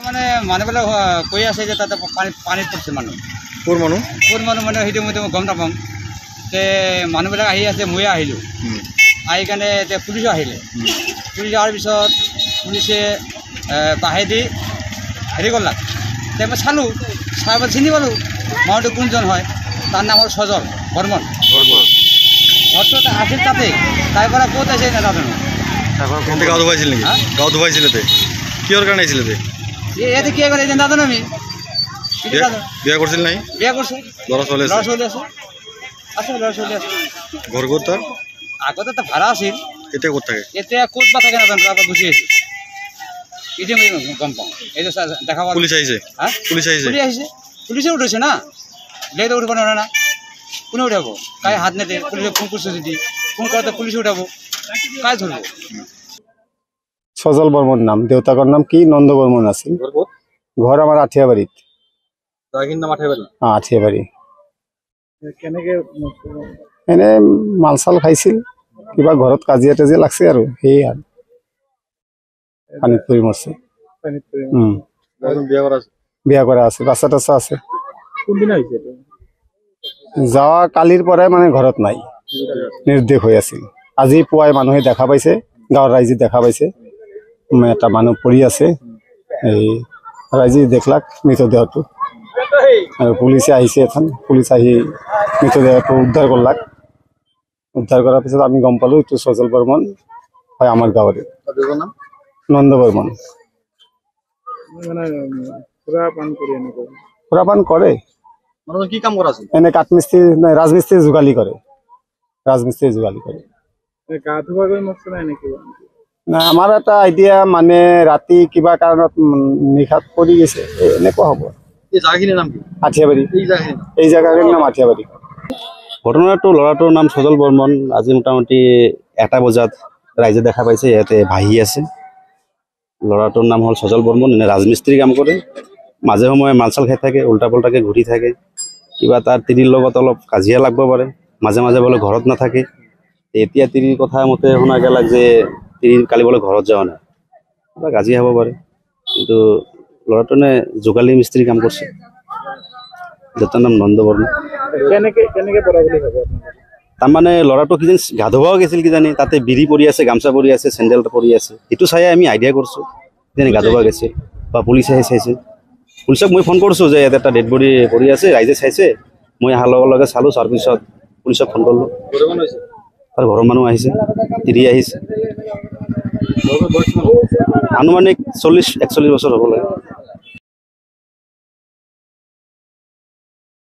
মানে মানুহবিলাক কৈ আছে যে তাতে পানীত পৰিছে মানুহ। ক'ৰ মানুহ মানে সেইটো মই গম নাপাম। মানুহবিলাক আহি আছে, ময়ে আহিলোঁ। আহি কাৰণে এতিয়া পুলিচো আহিলে। পুলিচ অহাৰ পিছত পুলিচে বাঁহেদি হেৰি কৰলাক। মই চালোঁ, চাই পেলাই চিনি পালোঁ মানুহটো কোনজন হয়। তাৰ নাম হ'ল সজল বৰ্মন। ঘৰটো আছিল তাতেই, তাইৰ পৰা ক'ত আছে নাজানো। গাঁও ধুবাইছিল নেকি? গাঁও ধুবাইছিল কিহৰ কাৰণে আহিছিল? ইয়াতে কি কৰে নাজানো আমি। বিয়া কৰিছিল নাই? বিয়া কৰিছে, ল'ৰা ছোৱালী আছে ল'ৰা ছোৱালী আছে। ঘৰ ক'ত তাৰ? আগতে এটা ভাড়া আছিল। এতিয়া ক'ত থাকে? এতিয়া ক'ত বা থাকে নাজানো, তাৰ পৰা গুচি আহিছে। এতিয়া মই গম পাওঁ। এই যে দেখা পাওঁ পুলিচ আহিছে। পুলিচে উঠিছে না, লেট উঠিব নোৱাৰে না। কোনে উঠাব? কাই হাত নেদে। পুলিচে ফোন কৰিছে যদি ফোন কৰোঁতে পুলিচে উঠাব, কাই ধৰিব? সজল বৰ্মন নাম, দেউতাকৰ নাম কি নন্দ বৰ্মন আছিল। ঘৰ আমাৰ আঠিয়াবাৰীত। আঠিয়াবাৰী। এনে মাল চাল খাইছিল, কিবা ঘৰত কাজিয়া তাজিয়া লাগছে আৰু সেয়ে আৰু পানীত পৰি মৰছে। বিয়া কৰা আছে, বাচ্চা টাচ্চা আছে। যোৱা কালিৰ পৰাই মানে ঘৰত নাই, নিৰ্দেশ হৈ আছিল। আজি পুৱাই মানুহে দেখা পাইছে, গাঁৱৰ ৰাইজে দেখা পাইছে এটা মানুহ পৰি আছে। এই ৰাইজে দেখলাক মৃতদেহটো আৰু পুলিচে আহিছে। এখন পুলিচ আহি মৃতদেহটো উদ্ধাৰ কৰলাক। উদ্ধাৰ কৰাৰ পিছত আমি গম পালোঁ এইটো সজল বৰ্মন হয়, আমাৰ গাঁৱৰে নন্দ বৰ্মন। সুৰাপান কৰে। কি কাম কৰা? এনে কাঠমিস্ত্ৰী, ৰাজমিস্ত্ৰী যোগালী কৰে। ৰাজমিস্ত্ৰী যোগালী কৰে। না, আমাৰ এটা আইডিয়া মানে ৰাতি কিবা কাৰণত নিশাত পৰি গৈছে, এনেকুৱা হ'ব। আঠিয়াবাৰী, এই জাগাৰ নাম আঠিয়াবাৰী। ঘটনাটো ল'ৰাটোৰ নাম সজল বৰ্মন। আজি মোটামুটি 1টা বজাত ৰাইজে দেখা পাইছে ইয়াতে ভাহি আছে। ল'ৰাটোৰ নাম হ'ল সজল বৰ্মন। এনে ৰাজমিস্ত্ৰী কাম কৰে, মাজে সময়ে মাল চাল খাই থাকে, উল্টা পুল্টাকৈ ঘূৰি থাকে। কিবা তাৰ তিৰিৰ লগত অলপ কাজিয়া লাগব পাৰে, মাজে মাজে বোলে ঘৰত নাথাকে। এতিয়া তিৰিৰ কথা মতে শুনা গেলাক যে তিৰি কালি বোলে ঘৰত যোৱা নাই, কিবা কাজিয়া হ'ব পাৰে। কিন্তু ল'ৰাটোনে যোগালী মিস্ত্ৰী কাম কৰিছে। দেউতাৰ নাম নন্দ বৰ্মন। তাৰমানে ল'ৰাটো কিজানি গা ধুবাও গৈছিল কিজানি, তাতে বিৰি পৰি আছে, গামচা পৰি আছে, চেণ্ডেল পৰি আছে। সেইটো চাই আমি আইডিয়া কৰিছোঁ কিজানি গা ধুবা গৈছে বা পুলিচে চাইছে। পুলিচক মই ফোন কৰিছোঁ যে ইয়াতে এটা ডেড বডি পৰি আছে, ৰাইজে চাইছে। মই অহাৰ লগে লগে চালোঁ, চোৱাৰ পিছত পুলিচক ফোন কৰিলোঁ। তাৰ ঘৰৰ মানুহ আহিছে, তিৰি আহিছে। আনুমানিক 40-41 বছৰ হ'ব লাগে।